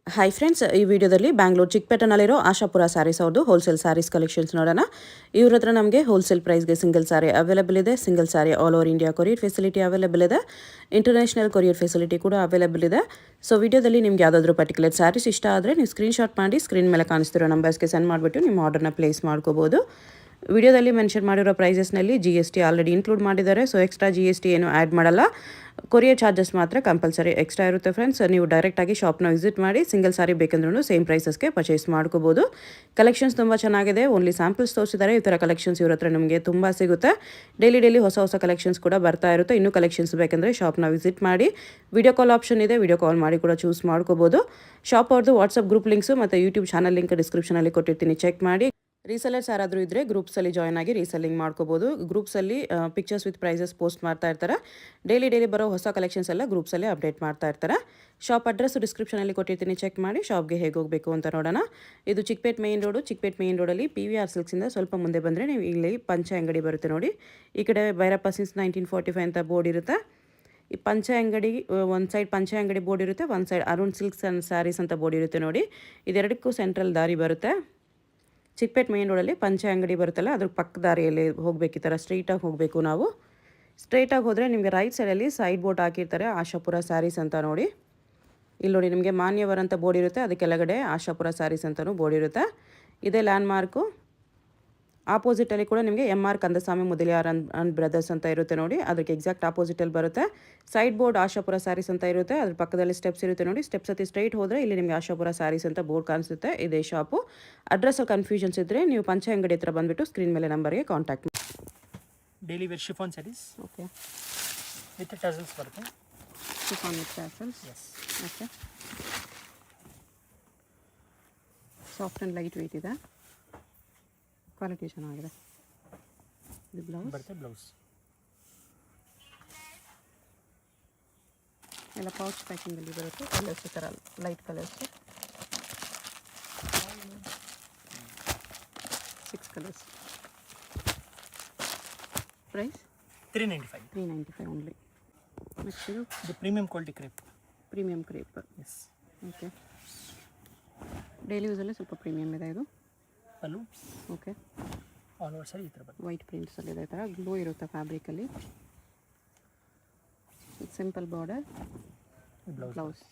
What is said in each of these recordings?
Hi friends, ಈ ವಿಡಿಯೋದಲ್ಲಿ ಬ್ಯಾಂಗ್ಳೂರು ಚಿಕ್ಕಪೇಟೆನಲ್ಲಿರೋ ಆಶಾಪುರ ಸ್ಯಾರೀಸ್ ಅವ್ರದ್ದು ಹೋಲ್ಸೇಲ್ ಸ್ಯಾರೀಸ್ ಕಲೆಕ್ಷನ್ಸ್ ನೋಡೋಣ. ಇವ್ರ ಹತ್ರ ನಮಗೆ ಹೋಲ್ಸೇಲ್ ಪ್ರೈಸ್ಗೆ ಸಿಂಗಲ್ ಸ್ಯಾರಿ ಅವೈಲೇಬಲ್ ಇದೆ. Single sari all over India courier facility available ಇದೆ. ಇಂಟರ್ನ್ಯಾಷನಲ್ ಕೊರಿಯರ್ ಫೆಸಿಲಿಟಿ ಕೂಡ ಅವೈಲೇಬಲ್ ಇದೆ. ಸೊ ವಿಡಿಯೋದಲ್ಲಿ ನಿಮ್ಗೆ ಯಾವುದಾದ್ರೂ ಪರ್ಟಿಕ್ಯುಲರ್ ಸ್ಯಾರೀಸ್ ಇಷ್ಟ ಆದರೆ ನೀವು ಸ್ಕ್ರೀನ್ಶಾಟ್ ಮಾಡಿ ಸ್ಕ್ರೀನ್ ಮೇಲೆ ಕಾಣಿಸ್ತಿರೋ ನಂಬರ್ಸ್ಗೆ ಸೆಂಡ್ ಮಾಡಿಬಿಟ್ಟು ನಿಮ್ಮ ಆರ್ಡರ್ನ ಪ್ಲೇಸ್ ಮಾಡ್ಕೋಬೋದು. ವಿಡಿಯೋದಲ್ಲಿ ಮೆನ್ಷನ್ ಮಾಡಿರೋ ಪ್ರೈಸಸ್ನಲ್ಲಿ GST ಆಲ್ರೆಡಿ ಇನ್ಕ್ಲೂಡ್ ಮಾಡಿದ್ದಾರೆ. ಸೊ ಎಕ್ಸ್ಟ್ರಾ GST ಏನು ಆ್ಯಡ್ ಮಾಡಲ್ಲ. ಕೊರಿಯರ್ ಚಾರ್ಜಸ್ ಮಾತ್ರ ಕಂಪಲ್ಸರಿ ಎಕ್ಸ್ಟ್ರಾ ಇರುತ್ತೆ ಫ್ರೆಂಡ್ಸ್. ನೀವು ಡೈರೆಕ್ಟಾಗಿ ಶಾಪ್ನ ವಿಸಿಟ್ ಮಾಡಿ ಸಿಂಗಲ್ ಸಾರಿ ಬೇಕಂದ್ರೂ ಸೇಮ್ ಪ್ರೈಸಸ್ಗೆ ಪರ್ಚೇಸ್ ಮಾಡ್ಕೋಬೋದು. ಕಲೆಕ್ಷನ್ಸ್ ತುಂಬ ಚೆನ್ನಾಗಿದೆ. ಓನ್ಲಿ ಸ್ಯಾಂಪಲ್ಸ್ ತೋರಿಸಿದ್ದಾರೆ. ಈ ಥರ ಕಲೆಕ್ಷನ್ಸ್ ಇವ್ರ ಹತ್ರ ನಿಮಗೆ ತುಂಬ ಸಿಗುತ್ತೆ. ಡೈಲಿ ಹೊಸ ಕಲೆಕ್ಷನ್ಸ್ ಕೂಡ ಬರ್ತಾ ಇರುತ್ತೆ. ಇನ್ನೂ ಕಲೆಕ್ಷನ್ಸ್ ಬೇಕಂದರೆ ಶಾಪ್ನ ವಿಸಿಟ್ ಮಾಡಿ. ವಿಡಿಯೋ ಕಾಲ್ ಆಪ್ಷನ್ ಇದೆ, ವಿಡಿಯೋ ಕಾಲ್ ಮಾಡಿ ಕೂಡ ಚೂಸ್ ಮಾಡ್ಕೋಬೋದು. ಶಾಪ್ ಅವ್ರದ್ದು ವಾಟ್ಸಪ್ ಗ್ರೂಪ್ ಲಿಂಕ್ಸು ಮತ್ತು ಯೂಟ್ಯೂಬ್ ಚಾನಲ್ ಲಿಂಕ್ ಡಿಸ್ಕ್ರಿಪ್ಷನಲ್ಲಿ ಕೊಟ್ಟಿರ್ತೀನಿ, ಚೆಕ್ ಮಾಡಿ. ರೀಸೆಲರ್ಸ್ ಯಾರಾದರೂ ಇದ್ದರೆ ಗ್ರೂಪ್ಸಲ್ಲಿ ಜಾಯ್ನ್ ಆಗಿ ರೀಸೆಲ್ಲಿಂಗ್ ಮಾಡ್ಕೋಬೋದು. ಗ್ರೂಪ್ಸಲ್ಲಿ ಪಿಕ್ಚರ್ಸ್ ವಿತ್ ಪ್ರೈಸಸ್ ಪೋಸ್ಟ್ ಮಾಡ್ತಾ ಇರ್ತಾರೆ. ಡೈಲಿ ಬರೋ ಹೊಸ ಕಲೆಕ್ಷನ್ಸ್ ಎಲ್ಲ ಗ್ರೂಪ್ಸಲ್ಲಿ ಅಪ್ಡೇಟ್ ಮಾಡ್ತಾ ಇರ್ತಾರೆ. ಶಾಪ್ ಅಡ್ರೆಸ್ ಡಿಸ್ಕ್ರಿಪ್ಷನಲ್ಲಿ ಕೊಟ್ಟಿರ್ತೀನಿ, ಚೆಕ್ ಮಾಡಿ. ಶಾಪ್ಗೆ ಹೇಗೆ ಹೋಗಬೇಕು ಅಂತ ನೋಡೋಣ. ಇದು Chikkapete main road. Chikkapete main ರೋಡಲ್ಲಿ PVR ಸಿಲ್ಕ್ಸಿಂದ ಸ್ವಲ್ಪ ಮುಂದೆ ಬಂದರೆ ನೀವು ಇಲ್ಲಿ ಪಂಚೆ ಅಂಗಡಿ ಬರುತ್ತೆ ನೋಡಿ. ಈ ಕಡೆ ಭೈರಪ್ಪ ಸಿನ್ಸ್ 1945 ಅಂತ ಬೋರ್ಡ್ ಇರುತ್ತೆ. ಈ ಪಂಚೆ ಅಂಗಡಿ ಒಂದು ಸೈಡ್ ಪಂಚೆ ಅಂಗಡಿ ಬೋರ್ಡ್ ಇರುತ್ತೆ, ಒಂದು side Arun silks and sarees ಅಂತ ಬೋರ್ಡ್ ಇರುತ್ತೆ ನೋಡಿ. ಇದೆರಡಕ್ಕೂ ಸೆಂಟ್ರಲ್ ದಾರಿ ಬರುತ್ತೆ. ಚಿಕ್ಕಪೇಟೆ ಮೇನ್ ರೋಡಲ್ಲಿ ಪಂಚೆ ಅಂಗಡಿ ಬರುತ್ತಲ್ಲ, ಅದ್ರ ಪಕ್ಕ ದಾರಿಯಲ್ಲಿ ಹೋಗಬೇಕು. ಈ ಥರ ಸ್ಟ್ರೈಟಾಗಿ ಹೋಗಬೇಕು. ನಾವು ಸ್ಟ್ರೈಟಾಗಿ ಹೋದರೆ ನಿಮಗೆ ರೈಟ್ ಸೈಡಲ್ಲಿ ಸೈಡ್ ಬೋರ್ಡ್ ಹಾಕಿರ್ತಾರೆ, ಆಶಾಪುರ ಸ್ಯಾರೀಸ್ ಅಂತ ನೋಡಿ. ಇಲ್ಲಿ ನೋಡಿ ನಿಮಗೆ ಮಾನ್ಯವರ್ ಅಂತ ಬೋರ್ಡ್ ಇರುತ್ತೆ, ಅದಕ್ಕೆ ಕೆಳಗಡೆ ಆಶಾಪುರ ಸ್ಯಾರೀಸ್ ಅಂತಲೂ ಬೋರ್ಡ್ ಇರುತ್ತೆ. ಇದೇ ಲ್ಯಾಂಡ್ ಮಾರ್ಕು. ಆಪೋಸಿಟಲ್ಲಿ ಕೂಡ ನಿಮಗೆ MR Kandaswamy Mudaliar and brothers ಅಂತ ಇರುತ್ತೆ ನೋಡಿ. ಅದಕ್ಕೆ ಎಕ್ಸಾಕ್ಟ್ ಆಪೋಸಿಟಲ್ಲಿ ಬರುತ್ತೆ. ಸೈಡ್ ಬೋರ್ಡ್ ಆಶಾಪುರ ಸ್ಯಾರೀಸ್ ಅಂತ ಇರುತ್ತೆ, ಅದ್ರ ಪಕ್ಕದಲ್ಲಿ ಸ್ಟೆಪ್ಸ್ ಇರುತ್ತೆ ನೋಡಿ. ಸ್ಟೆಪ್ಸ್ ಹತ್ತಿ ಸ್ಟ್ರೈಟ್ ಹೋದರೆ ಇಲ್ಲಿ ನಿಮಗೆ ಆಶಾಪುರ ಸ್ಯಾರೀಸ್ ಅಂತ ಬೋರ್ಡ್ ಕಾಣಿಸುತ್ತೆ. ಇದೇ ಶಾಪು. ಅಡ್ರೆಸ್ಸಲ್ಲಿ ಕನ್ಫ್ಯೂಷನ್ಸ್ ಇದ್ದರೆ ನೀವು ಪಂಚೆ ಅಂಗಡಿ ಹತ್ರ ಬಂದುಬಿಟ್ಟು ಸ್ಕ್ರೀನ್ ಮೇಲೆ ನಂಬರ್ಗೆ ಕಾಂಟ್ಯಾಕ್ಟ್ ಮಾಡಿ. Daily wear chiffon sarees. Okay, with tassels ಬರುತ್ತೆ. Chiffon with tassels. Yes. Okay, soft and light weight ಇದೆ. ಕ್ವಾಲಿಟಿ ಚೆನ್ನಾಗಿದೆ. ಇದು ಬ್ಲೌಸ್ ಬರುತ್ತೆ. ಬ್ಲೌಸ್ ಎಲ್ಲ ಪೌಚ್ ಪ್ಯಾಕಿಂಗಲ್ಲಿ ಬರುತ್ತೆ. ಕಲರ್ಸ್ ಈ ಥರ light colours, 6 colours. Price 395. 395 only. Next ಇದು premium quality crepe. Premium crepe. Yes. Okay, daily ಯೂಸಲ್ಲಿ ಸ್ವಲ್ಪ ಪ್ರೀಮಿಯಮ್ ಇದೆ ಇದು. ಪಲ್ಲು. ಓಕೆ, ಆಲ್ ಓವರ್ ಸರಿ ಈ ಥರ ಬರುತ್ತೆ. ವೈಟ್ ಪ್ರಿಂಟ್ಸಲ್ಲಿದೆ. ಈ ಥರ ಗ್ಲೋ ಇರುತ್ತೆ ಫ್ಯಾಬ್ರಿಕಲ್ಲಿ. Simple border. ಬ್ಲೌಸ್.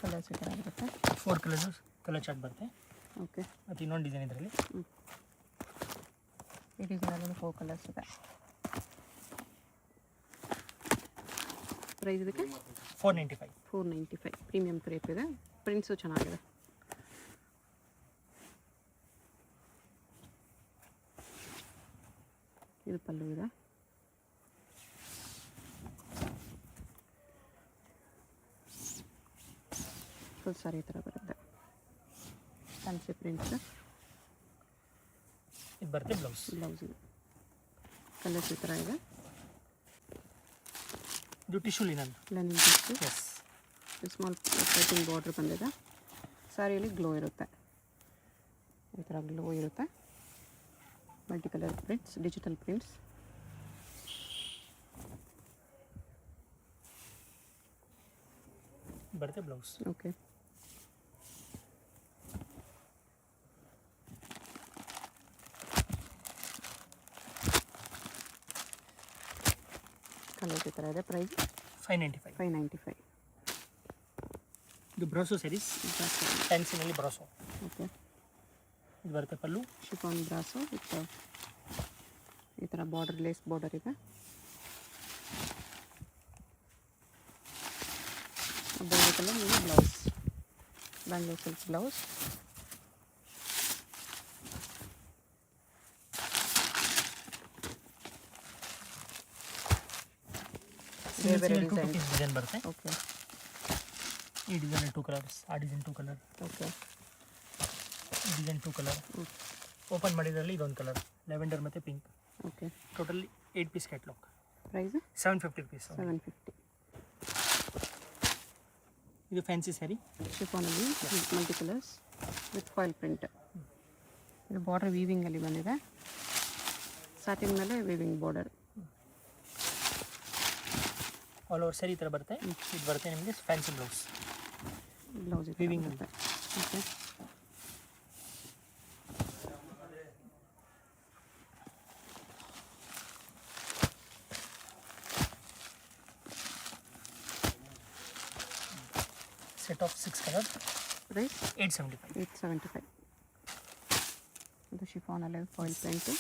ಕಲರ್ಸ್ ಈ ಥರ ಇರುತ್ತೆ. 4 ಕಲರ್ಸ್ ಕಲರ್ ಚಾರ್ಟ್ ಬರುತ್ತೆ. ಓಕೆ, ಮತ್ತು ಇನ್ನೊಂದು ಡಿಸೈನ್ ಇದರಲ್ಲಿ. ಈ ಡಿಸೈನಲ್ಲಿ 4 ಕಲರ್ಸ್ ಇದೆ. ಪ್ರೈಸ್ ಇದಕ್ಕೆ 495. 495. ಪ್ರೀಮಿಯಂ ಕ್ರೇಪ್ ಇದೆ. ಪ್ರಿಂಟ್ಸು ಚೆನ್ನಾಗಿದೆ. ಇದು ಪಲ್ಲು ಇದೆ. ಫುಲ್ ಸಾರಿ ಈ ಥರ ಬರುತ್ತೆ. Fancy prints. ಇದು ಬರುತ್ತೆ ಬ್ಲೌಸ್. ಬ್ಲೌಸ್ ಇದೆ. ಕಲರ್ಸ್ ಈ ಥರ ಇದೆ. ಇದು tissue linen. Linen tissue. Yes. Small piping border ಬಂದಿದೆ. ಸ್ಯಾರಿಯಲ್ಲಿ ಗ್ಲೋ ಇರುತ್ತೆ. ಈ ಥರ ಗ್ಲೋ ಇರುತ್ತೆ. Multi colour prints, digital prints. ಬರುತ್ತೆ ಬ್ಲೌಸ್. ಓಕೆ, ಕಲರ್ಸ್ ಈ ಥರ ಇದೆ. ಪ್ರೈಸ್ 595. 595. ಇದು ಬ್ರಾಸೋ ಸ್ಯಾರೀಸ್. ಫ್ಯಾನ್ಸಿನಲ್ಲಿ ಬ್ರಾಸೋ. ಓಕೆ, ಇದು ಬರುತ್ತೆ ಪಲ್ಲು. ಶಿಫಾನ್ ಬ್ರಾಸೋ ವಿತ್ ಈ ಥರ ಬಾರ್ಡರ್, ಲೇಸ್ ಬಾರ್ಡರ್ ಇದೆ. ಬೇರೆ ಕಲರ್ ನಿಮಗೆ ಬ್ಲೌಸ್. Bangalore silk blouse. ಬೇರೆ ಡಿಸೈನ್ ಬರುತ್ತೆ. ಓಕೆ, ಈ ಡಿಸೈನ್ 2 ಕಲರ್ಸ್, ಆ ಡಿಸೈನ್ 2 ಕಲರ್. ಓಕೆ, ಈ ಡಿಸೈನ್ 2 ಕಲರ್. ಓಪನ್ ಮಾಡಿದ್ರಲ್ಲಿ ಇದೊಂದು ಕಲರ್, ಲೆವೆಂಡರ್ ಮತ್ತು pink. Okay, totally 8 piece catalogue. Price 750 rupees. 750. ಇದು ಫ್ಯಾನ್ಸಿ ಸ್ಯಾರಿ. ಶಿಫಾನಲ್ಲಿ multi colours with foil print. ಇದು ಬಾರ್ಡರ್ ವೀವಿಂಗಲ್ಲಿ ಬಂದಿದೆ. ಸ್ಯಾಟಿನ್ ಮೇಲೆ ವೀವಿಂಗ್ ಬಾರ್ಡರ್. ಆಲ್ ಓವರ್ ಸರಿ ಈ ಥರ ಬರುತ್ತೆ. ಇದು ಬರುತ್ತೆ ನಿಮಗೆ ಫ್ಯಾನ್ಸಿ ಬ್ಲೌಸ್. ಬ್ಲೌಸ್ Weaving ಬರುತ್ತೆ. Okay, set of 6 colour price 875. 875. ಇದು ಶಿಫಾನಲ್ಲಿ ಫಾಯಿಲ್ ಪ್ರಿಂಟು,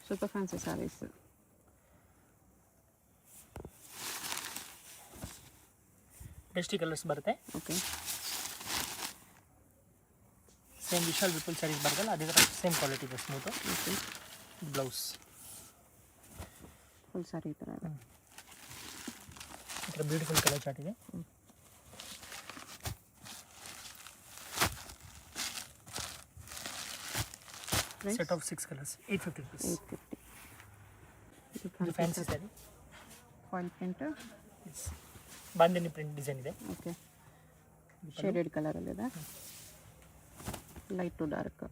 ಸ್ವಲ್ಪ ಫ್ಯಾನ್ಸಿ ಸ್ಯಾರೀಸ್. ಡಸ್ಟಿ ಕಲರ್ಸ್ ಬರುತ್ತೆ. ಓಕೆ, ಸೇಮ್ ವಿಶಾಲ್ ವಿಪುಲ್ ಸ್ಯಾರೀಸ್ ಬರ್ತಲ್ಲ ಅದೇ ಥರ ಸೇಮ್ ಕ್ವಾಲಿಟಿ ಇದೆ. Smooth okay, blouse full sari ಈ ಥರ ಇದೆ. ಈ ಥರ ಬ್ಯೂಟಿಫುಲ್ ಕಲರ್ ಚಾರ್ಟ್ ಇದೆ. Set of 6 colours 850 rupees. 850. ಇದು fancy sari. Foil print. Bandhani print design ಇದೆ. Okay, shaded ಕಲರಲ್ಲಿದೆ, light to dark.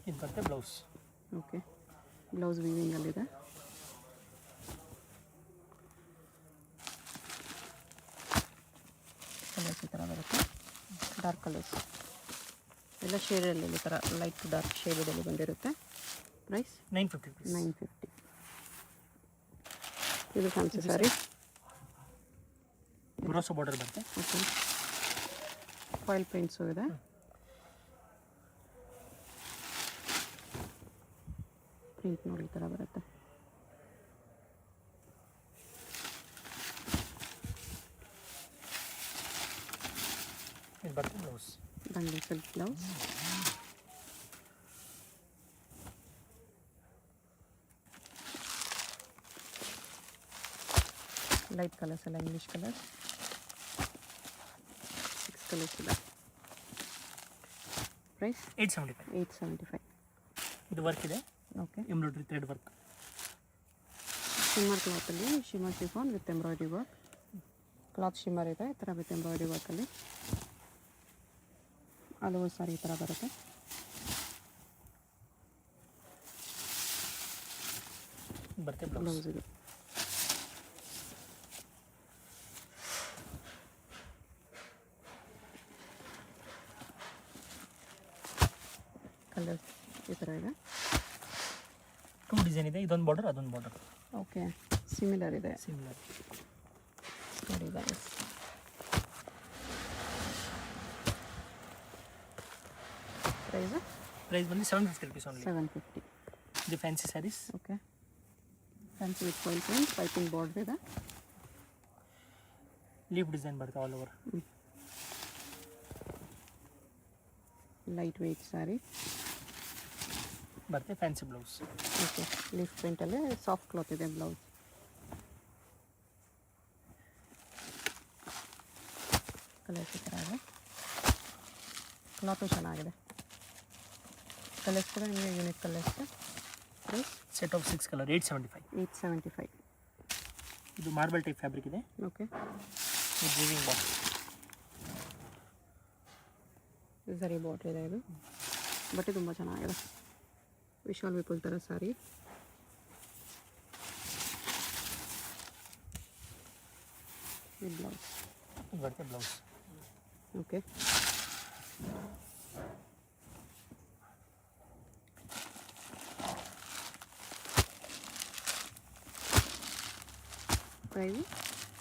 ಇದು ಬರುತ್ತೆ ಬ್ಲೌಸ್. ಓಕೆ, ಬ್ಲೌಸ್ ವೀವಿಂಗಲ್ಲಿದೆ. ಕಲರ್ಸ್ ಈ ಥರ ಬರುತ್ತೆ, ಡಾರ್ಕ್ ಕಲರ್ಸ್ ಎಲ್ಲ ಶೇಡಲ್ಲಿ ಈ ಥರ ಲೈಟ್ ಟು ಡಾರ್ಕ್ ಶೇಡಲ್ಲಿ ಬಂದಿರುತ್ತೆ. Price 950 rupees. 950. ಇದು ಫ್ಯಾನ್ಸಿ ಸ್ಯಾರಿ. ಬ್ರೋಸೋ ಬಾರ್ಡರ್ ಬರುತ್ತೆ. ಓಕೆ, ಫಾಯಿಲ್ ಪ್ರಿಂಟ್ಸು ಇದೆ. ಪ್ರಿಂಟ್ ನೋಡಿ ಈ ಥರ ಬರುತ್ತೆ. ಇದು ಬರುತ್ತೆ ಬ್ಲೌಸ್. ಬಂಗ್ಲಿ ಸಿಲ್ಕ್ ಬ್ಲೌಸ್. ಲೈಟ್ ಕಲರ್ಸ್ ಎಲ್ಲ ಇಂಗ್ಲೀಷ್ ಕಲರ್ಸ್. 6 ಕಲರ್ಸ್ ಇದೆ. ಪ್ರೈಸ್ 875. 875. ಇದು ವರ್ಕ್ ಇದೆ. Okay, embroidery thread work. Shimmer ಕ್ಲಾತಲ್ಲಿ shimmer chiffon with embroidery work. Cloth shimmer ಇದೆ ಈ ಥರ ವಿತ್ ಎಂಬ್ರಾಯ್ಡ್ರಿ ವರ್ಕಲ್ಲಿ. ಅದು ಸಾರಿ ಈ ಥರ ಬರುತ್ತೆ. ಬರುತ್ತೆ ಬ್ಲೌಸ್. ಬ್ಲೌಸ್ ಇದು. ಕಲರ್ಸ್ ಈ ಥರ ಇದೆ. 2 ಡಿಸೈನ್ ಇದೆ. ಇದೊಂದು ಬಾರ್ಡರ್ ಅದೊಂದು ಬಾರ್ಡರ್ ಓಕೆ, ಸಿಮಿಲರ್ ಇದೆ. ಸಿಮಿಲರ್. ನೋಡಿ ಗೈಸ್, ಪ್ರೈಸ್ ಬಂದು 750 rupees ಓನ್ಲಿ. 750. ಇದು fancy saris. Okay, fancy with foil print, piping border ಇದೆ. ಲೀಫ್ ಡಿಸೈನ್ ಬರುತ್ತೆ all over. Light weight sari. ಬರುತ್ತೆ ಫ್ಯಾನ್ಸಿ ಬ್ಲೌಸ್. ಓಕೆ, ಲೀಫ್ ಪ್ರಿಂಟಲ್ಲಿ ಸಾಫ್ಟ್ ಕ್ಲಾತ್ ಇದೆ ಬ್ಲೌಸ್. ಕಲರ್ಸ್ ಈ ಥರ ಇದೆ. ಕ್ಲಾತು ಚೆನ್ನಾಗಿದೆ. ಕಲರ್ಸ್ ಕೂಡ ನಿಮಗೆ unique colours. Price set of 6 colour 875. 875. ಇದು ಮಾರ್ಬಲ್ ಟೈಪ್ ಫ್ಯಾಬ್ರಿಕ್ ಇದೆ. ಓಕೆ, ಇದು ವೀವಿಂಗ್ ಬಾಕ್ಸ್. ಸರಿ ಬಾರ್ಡ್ರ್ ಇದೆ. ಇದು ಬಟ್ಟೆ ತುಂಬ ಚೆನ್ನಾಗಿದೆ. ವಿಶಾಲ್ ವಿಪುಲ್ ಥರ ಸ್ಯಾರಿ. ಈ ಬ್ಲೌಸ್. ಇದು ಬರುತ್ತೆ blouse. Okay, price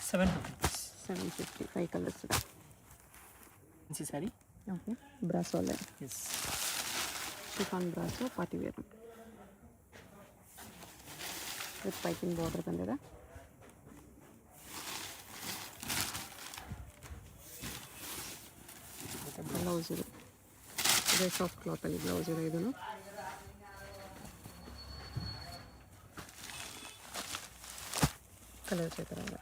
750 rupees. 750. 5 colours ಇದೆ. ಫ್ಯಾನ್ಸಿ ಸ್ಯಾರಿ. ಓಕೆ, ಬ್ರಾಸೋಲೆ ಎಸ್. Chiffon brasso party wear with piping border ಬಂದಿದೆ. ಬ್ಲೌಸ್ ಇದು ಇದೇ ಸಾಫ್ಟ್ ಕ್ಲಾತಲ್ಲಿ ಬ್ಲೌಸ್ ಇದೆ. ಇದನ್ನು ಕಲರ್ಸ್ ಈ ಥರ ಇದೆ.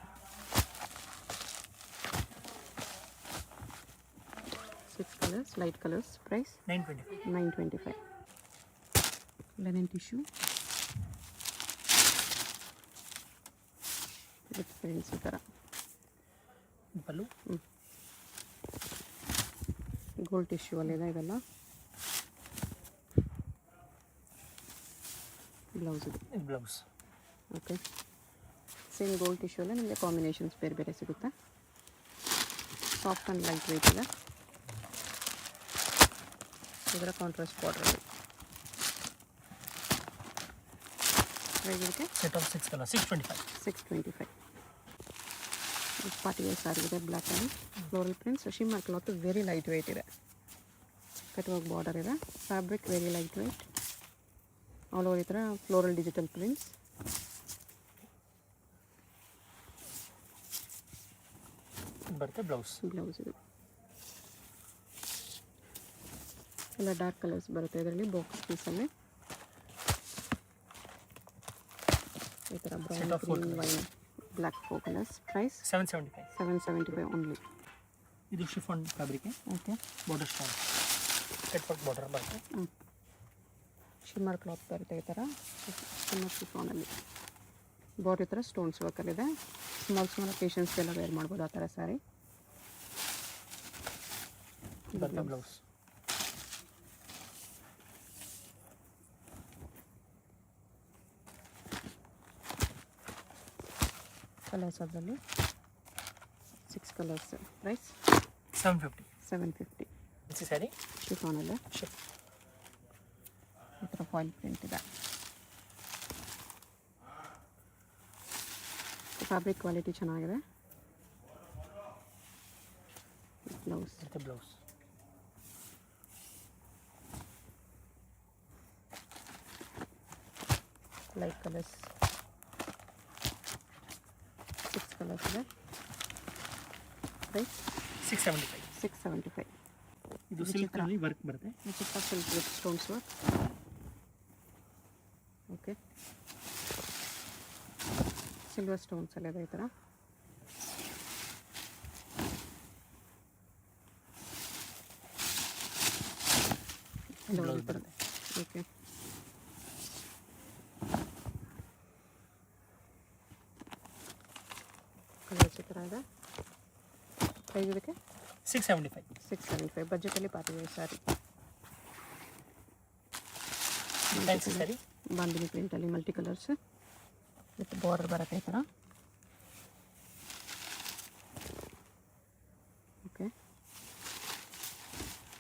6 colours, light colours. Price 925. 925. Linen tissue with prints ಈ ಥರ. ಪಲ್ಲು. ಗೋಲ್ಡ್ ಟಿಶ್ಯೂ ಅಲ್ಲಿದೆ ಇದೆಲ್ಲ. ಬ್ಲೌಸ್ ಇದು. ಇದು ಬ್ಲೌಸ್. ಓಕೆ, ಸೇಮ್ ಗೋಲ್ಡ್ ಟಿಶ್ಯೂಲ್ಲೇ ನಿಮಗೆ ಕಾಂಬಿನೇಷನ್ಸ್ ಬೇರೆ ಬೇರೆ ಸಿಗುತ್ತೆ. ಸಾಫ್ಟ್ ಆ್ಯಂಡ್ ಲೈಟ್ ವೆಯ್ಟ್ ಇದೆ. ಇದರ ಕಾಂಟ್ರಾಸ್ಟ್ ಬಾರ್ಡರ್ ಇದಕ್ಕೆ set of 6 colour 625. Party wear sari ಇದೆ, black and floral prints, shimmer cloth, very light weight ಇದೆ. ಕಟ್ ವರ್ಕ್ ಬಾರ್ಡರ್ ಇದೆ, fabric very light weight, all over ಈ ಥರ ಫ್ಲೋರಲ್ ಡಿಜಿಟಲ್ ಪ್ರಿಂಟ್ಸ್. ಬರುತ್ತೆ blouse. ಇದು ಎಲ್ಲ ಡಾರ್ಕ್ ಕಲರ್ಸ್ ಬರುತ್ತೆ ಇದರಲ್ಲಿ. ಬಾಕ್ಸ್ ಪೀಸಲ್ಲಿ ಈ ಥರ brown, wine, black 4 colours. Price 775 only. ಇದು chiffon fabric. Okay, border stone, cut work border ಬರುತ್ತೆ. ಶಿಮ್ಮರ್ ಕ್ಲಾತ್ ಬರುತ್ತೆ ಈ ಥರ. ಶಿಮ್ಮರ್ ಶಿಫಾನಲ್ಲಿ ಬಾರ್ಡರ್ ಈ ಥರ ಸ್ಟೋನ್ಸ್ ವರ್ಕಲ್ಲಿದೆ. ಸ್ಮಾಲ್ ಪೇಷನ್ಸ್ಗೆಲ್ಲ ವೇರ್ ಮಾಡ್ಬೋದು ಆ ಥರ ಸ್ಯಾರಿ. ಬ್ಲೌಸ್. ಕಲರ್ಸ್ ಅದರಲ್ಲಿ 6 ಕಲರ್ಸ್. ಪ್ರೈಸ್ 750. ಸ್ಯಾರಿ ಶಿಫಾನಲ್ಲೇ ಈ ಥರ ಫಾಯಿಲ್ ಪ್ರಿಂಟ್ ಇದೆ. ಫ್ಯಾಬ್ರಿಕ್ ಕ್ವಾಲಿಟಿ ಚೆನ್ನಾಗಿದೆ. ಬ್ಲೌಸ್ ಲೈಟ್ ಕಲರ್ಸ್ 6 ಕಲರ್ಸ್ ಇದೆ. ಪ್ರೈಸ್ 675. ಇದು ಸಿಲ್ಕ್ನಲ್ಲಿ ವರ್ಕ್ ಬರುತ್ತೆ. ಚಿಕ್ಕ silk with stones work. Okay, silver stones ಎಲ್ಲ ಇದೆ ಈ ಥರ. ಓಕೆ, ಕಲರ್ಸ್ ಈ ಥರ ಇದೆ. ಪ್ರೈಸ್ ಇದಕ್ಕೆ 675. ಬಜೆಟಲ್ಲಿ ಪಾರ್ಟಿ ವೇರ್ ಸ್ಯಾರಿ. ಬಾಂದಿನಿ ಪ್ರಿಂಟಲ್ಲಿ ಮಲ್ಟಿ ಕಲರ್ಸ್ ವಿತ್ ಬಾರ್ಡರ್ ಬರುತ್ತೆ ಈ ಥರ. ಓಕೆ,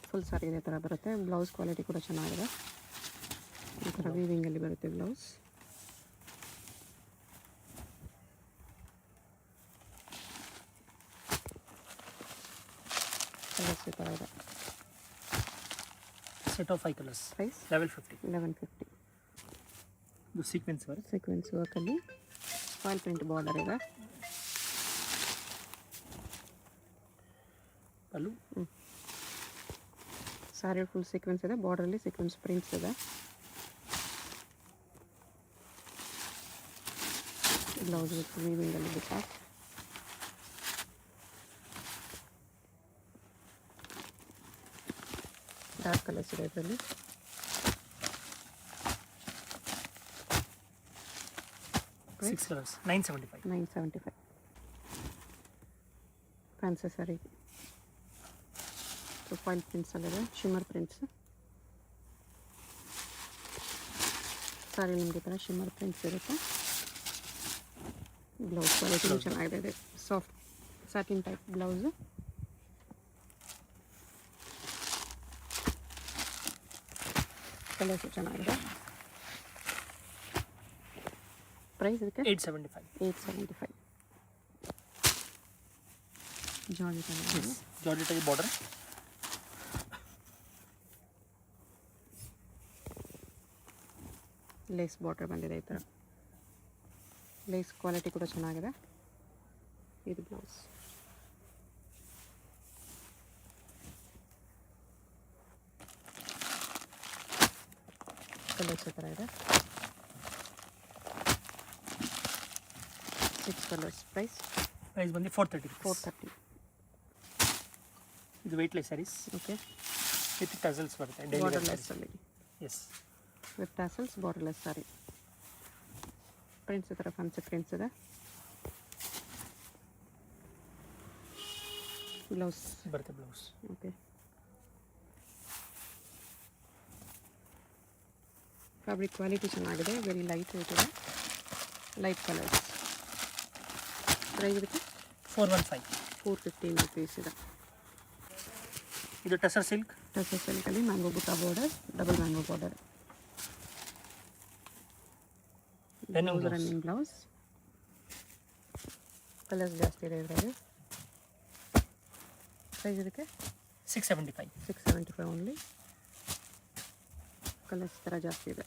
ಫುಲ್ ಸಾರಿ ಇದೇ ಥರ ಬರುತ್ತೆ. ಬ್ಲೌಸ್ ಕ್ವಾಲಿಟಿ ಕೂಡ ಚೆನ್ನಾಗಿದೆ. ಈ ಥರ ವೀವಿಂಗಲ್ಲಿ ಬರುತ್ತೆ ಬ್ಲೌಸ್. ಕಲರ್ಸ್ ಈ ಥರ ಇದೆ. Set of 5 colours. ಪ್ರೈಸ್ 1150. ಇದು ಸೀಕ್ವೆನ್ಸ್ ವರ್ಕ್. ಸೀಕ್ವೆನ್ಸ್ ವರ್ಕಲ್ಲಿ ಫಾಯಿಲ್ ಪ್ರಿಂಟ್ ಬಾರ್ಡರ್ ಇದೆ. ಪಲ್ಲು ಸಾರಿ ಫುಲ್ ಸೀಕ್ವೆನ್ಸ್ ಇದೆ. ಬಾರ್ಡರಲ್ಲಿ ಸೀಕ್ವೆನ್ಸ್ ಪ್ರಿಂಟ್ಸ್ ಇದೆ. ಬ್ಲೌಸ್ ವಿತ್ ವೀವಿಂಗಲ್ಲಿ ಡಿಫಾಕ್ಟ್. ಡಾರ್ಕ್ ಕಲರ್ಸ್ ಇದೆ ಇದರಲ್ಲಿ. Six colors, 975. 975. Fancy sari. Foil prints ಅಲ್ಲಿದೆ, ಶಿಮ್ಮರ್ ಪ್ರಿಂಟ್ಸ್. ಸಾರಿ ನಿಮಗೆ ಥರ ಶಿಮ್ಮರ್ ಪ್ರಿಂಟ್ಸ್ ಇರುತ್ತೆ. ಬ್ಲೌಸ್ ಕ್ವಾಲಿಟಿ ಚೆನ್ನಾಗಿದೆ. Soft satin type blouse. Colours ಚೆನ್ನಾಗಿದೆ. ಪ್ರೈಸ್ ಇದಕ್ಕೆ 875. Georgette border. ಲೇಸ್ ಬಾರ್ಡರ್ ಬಂದಿದೆ ಈ ಥರ. ಲೇಸ್ ಕ್ವಾಲಿಟಿ ಕೂಡ ಚೆನ್ನಾಗಿದೆ. ಇದು ಬ್ಲೌಸ್. ಕಲರ್ಸ್ ಈ ಥರ ಇದೆ. 6 ಕಲರ್ಸ್. ಪ್ರೈಸ್ ಬಂದು 430. ಇದು weightless sarees. Okay, with tassels ಬರುತ್ತೆ. ಬಾರ್ಡರ್ಲೆಸ್ ಅಲ್ಲಿ. Yes, with tassels borderless saree. Prints ಈ ಥರ ಫ್ಯಾನ್ಸಿ ಪ್ರಿಂಟ್ಸ್ ಇದೆ. ಬ್ಲೌಸ್ ಬರುತ್ತೆ. ಬ್ಲೌಸ್ ಓಕೆ, ಫ್ಯಾಬ್ರಿಕ್ ಕ್ವಾಲಿಟಿ ಚೆನ್ನಾಗಿದೆ, ವೆರಿ ಲೈಟ್ ವೆಯ್ಟ್ ಇದೆ, ಲೈಟ್ ಕಲರ್ಸ್. ಪ್ರೈಸ್ ಇದಕ್ಕೆ 415. 415 ರುಪೀಸ್ ಇದೆ. ಇದು ಟಸರ್ ಸಿಲ್ಕ್. ಟಸರ್ ಸಿಲ್ಕಲ್ಲಿ mango butta border, double mango border, running blouse. Colours ಜಾಸ್ತಿ ಇದೆ ಇದರಲ್ಲಿ. ಪ್ರೈಸ್ ಇದಕ್ಕೆ 675. 675 ಓನ್ಲಿ. ಕಲರ್ಸ್ ಥರ ಜಾಸ್ತಿ ಇದೆ.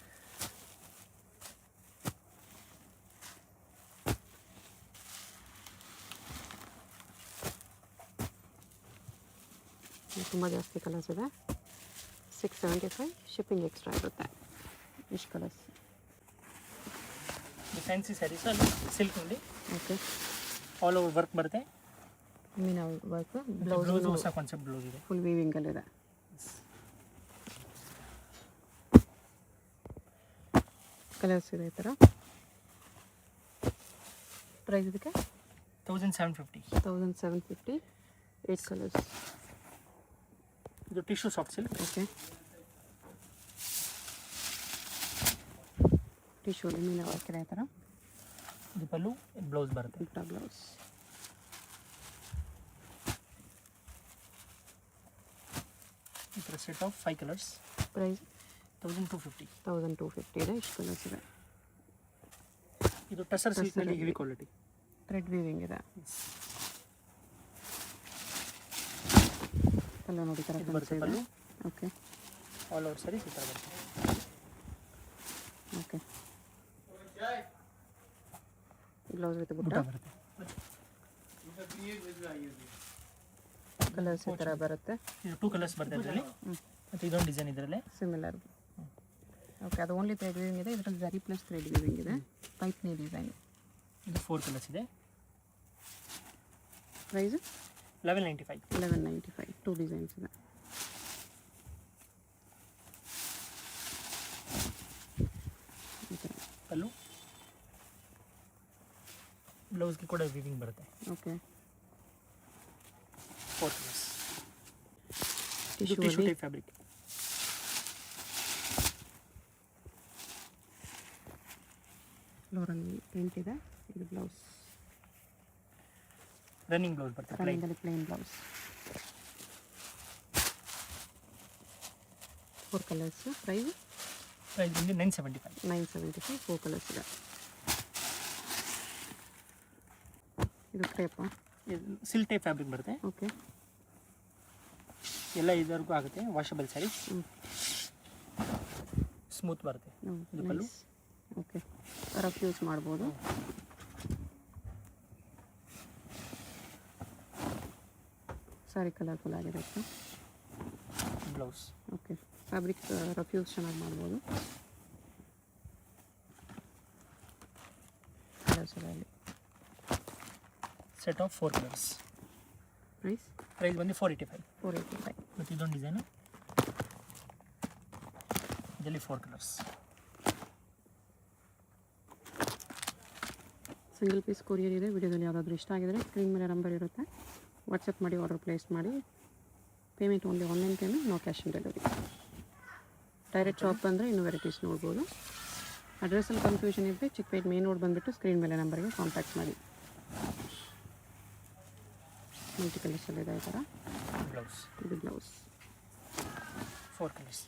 ತುಂಬ ಜಾಸ್ತಿ ಕಲರ್ಸ್ ಇದೆ. 675. ಶಿಪ್ಪಿಂಗ್ ಎಕ್ಸ್ಟ್ರಾ ಇರುತ್ತೆ. ಇಷ್ಟು ಕಲರ್ಸ್. ಫ್ಯಾನ್ಸಿ ಸ್ಯಾರೀಸ್ ಅಲ್ಲಿ ಸಿಲ್ಕ್ನಲ್ಲಿ ಓಕೆ, ಆಲ್ ಓವರ್ ವರ್ಕ್ ಬರುತ್ತೆ. ಮೀನಾ ವರ್ಕ್. ಬ್ಲೌಸ್ ಹೊಸ ಕಾನ್ಸೆಪ್ಟ್ ಬ್ಲೌಸ್ ಇದೆ. ಫುಲ್ ವೀವಿಂಗಲ್ಲಿದೆ. ಕಲರ್ಸ್ ಇದೆ ಈ ಥರ. ಪ್ರೈಸ್ ಇದಕ್ಕೆ 1750. 1750. 8 ಕಲರ್ಸ್. ಇದು ಟಿಶ್ಯೂ ಸಾಫ್ಟ್ ಸಿಲ್ಕ್. ಓಕೆ, ಟಿಶ್ಯೂಲಿ ಮೀನಾ ವರ್ಕ್ ಇದೆ ಈ ಥರ. ಇದು ಪಲ್ಲು, ಬ್ಲೌಸ್ ಬರುತ್ತೆ. ಬುಟ್ಟ ಬ್ಲೌಸ್. ಈ ಥರ ಸೆಟ್ ಆಫ್ 5 ಕಲರ್ಸ್. ಪ್ರೈಸ್ 1250. 1250 ಇದೆ. ಇಷ್ಟು ಕಲರ್ಸ್ ಇದೆ. ಇದು ಟಸರ್ ಸಿಲ್ಕ್ನಲ್ಲಿ ಹೆವಿ ಕ್ವಾಲಿಟಿ. ಥ್ರೆಡ್ ವೀವಿಂಗ್ ಇದೆ. ಪಲ್ಲು ನೋಡಿ ಥರ ಬರುತ್ತೆ pallu. Okay, all over saris ಈ ಥರ ಬರುತ್ತೆ. ಓಕೆ, ಬ್ಲೌಸ್ ವಿತ್ ಬುಟ್ಟ. ಬುಟ್ಟ ಬರುತ್ತೆ. ಕಲರ್ಸ್ ಈ ಥರ ಬರುತ್ತೆ. ಇದು 2 ಕಲರ್ಸ್ ಬರುತ್ತೆ ಇದರಲ್ಲಿ. ಮತ್ತು ಇದೊಂದು ಡಿಸೈನ್ ಇದರಲ್ಲೇ ಸಿಮಿಲರ್. ಓಕೆ, ಅದು ಓನ್ಲಿ ಥ್ರೆಡ್ ವೀವಿಂಗ್ ಇದೆ. ಇದರಲ್ಲಿ ಜರಿ ಪ್ಲಸ್ ಥ್ರೆಡ್ ವೀವಿಂಗ್ ಇದೆ. ಪೈಪ್ನಿ ಡಿಸೈನ್. ಇದು 4 ಕಲರ್ಸ್ ಇದೆ. ಪ್ರೈಸ್ 1195. 1195. 2 ಡಿಸೈನ್ಸ್ ಇದೆ. ಪಲ್ಲು, ಬ್ಲೌಸ್ಗೆ ಕೂಡ ವಿವಿಂಗ್ ಬರುತ್ತೆ. Okay, 4 colours. ಇದು tissue tissue type fabric. Floral print ಇದೆ. ಇದು ಬ್ಲೌಸ್. ರನ್ನಿಂಗ್ ಬ್ಲೌಸ್ ಬರುತ್ತೆ. ರನ್ನಿಂಗಲ್ಲಿ ಪ್ಲೇನ್ ಬ್ಲೌಸ್. 4 ಕಲರ್ಸ್. ಪ್ರೈಸ್ ಬಂದು 975. 975. 4 ಕಲರ್ಸ್ ಇದೆ. ಇದು ಕ್ರೇಪಾ? ಸಿಲ್ಕ್ ಟೈಪ್ ಫ್ಯಾಬ್ರಿಕ್ ಬರುತ್ತೆ. ಓಕೆ, ಎಲ್ಲ ಇದರಗೂ ಆಗುತ್ತೆ. ವಾಷಬಲ್ ಸ್ಯಾರೀಸ್. ಸ್ಮೂತ್ ಬರುತ್ತೆ. ಇದು ಪಲ್ಲು. ಓಕೆ, ರಫ್ ಯೂಸ್ ಮಾಡ್ಬೋದು. ಸಾರಿ ಕಲರ್ಫುಲ್ ಆಗಿದೆ. Blouse. Okay, fabric rough use ಚೆನ್ನಾಗಿ ಮಾಡ್ಬೋದು. ಕಲರ್ಸ್ ಎಲ್ಲ ಇಲ್ಲಿ. Set of 4 colours. ಪ್ರೈಸ್ ಬಂದು 485. 485. ಮತ್ತು ಇದೊಂದು ಡಿಸೈನು. ಇದರಲ್ಲಿ 4 ಕಲರ್ಸ್. ಸಿಂಗಲ್ ಪೀಸ್ ಕೊರಿಯರ್ ಇದೆ. ವಿಡಿಯೋದಲ್ಲಿ ಯಾವುದಾದ್ರೂ ಇಷ್ಟ ಆಗಿದರೆ ಸ್ಕ್ರೀನ್ ಮೇಲೆ ನಂಬರ್ ಇರುತ್ತೆ, ವಾಟ್ಸಪ್ ಮಾಡಿ ಆರ್ಡರ್ ಪ್ಲೇಸ್ ಮಾಡಿ. Payment only online payment, no cash on delivery. Direct shop ಬಂದರೆ ಇನ್ನೂ ವೆರೈಟೀಸ್ ನೋಡ್ಬೋದು. ಅಡ್ರೆಸ್ಸಲ್ಲಿ ಕನ್ಫ್ಯೂಷನ್ ಇದ್ದರೆ ಚಿಕ್ಕಪೇಟ್ ಮೇನ್ ರೋಡ್ ಬಂದುಬಿಟ್ಟು ಸ್ಕ್ರೀನ್ ಮೇಲೆ ನಂಬರ್ಗೆ ಕಾಂಟ್ಯಾಕ್ಟ್ ಮಾಡಿ. ಮಲ್ಟಿ ಕಲರ್ಸಲ್ಲಿದೆ ಈ ಥರ. ಬ್ಲೌಸ್. ಇದು ಬ್ಲೌಸ್. 4 ಕಲರ್ಸ್.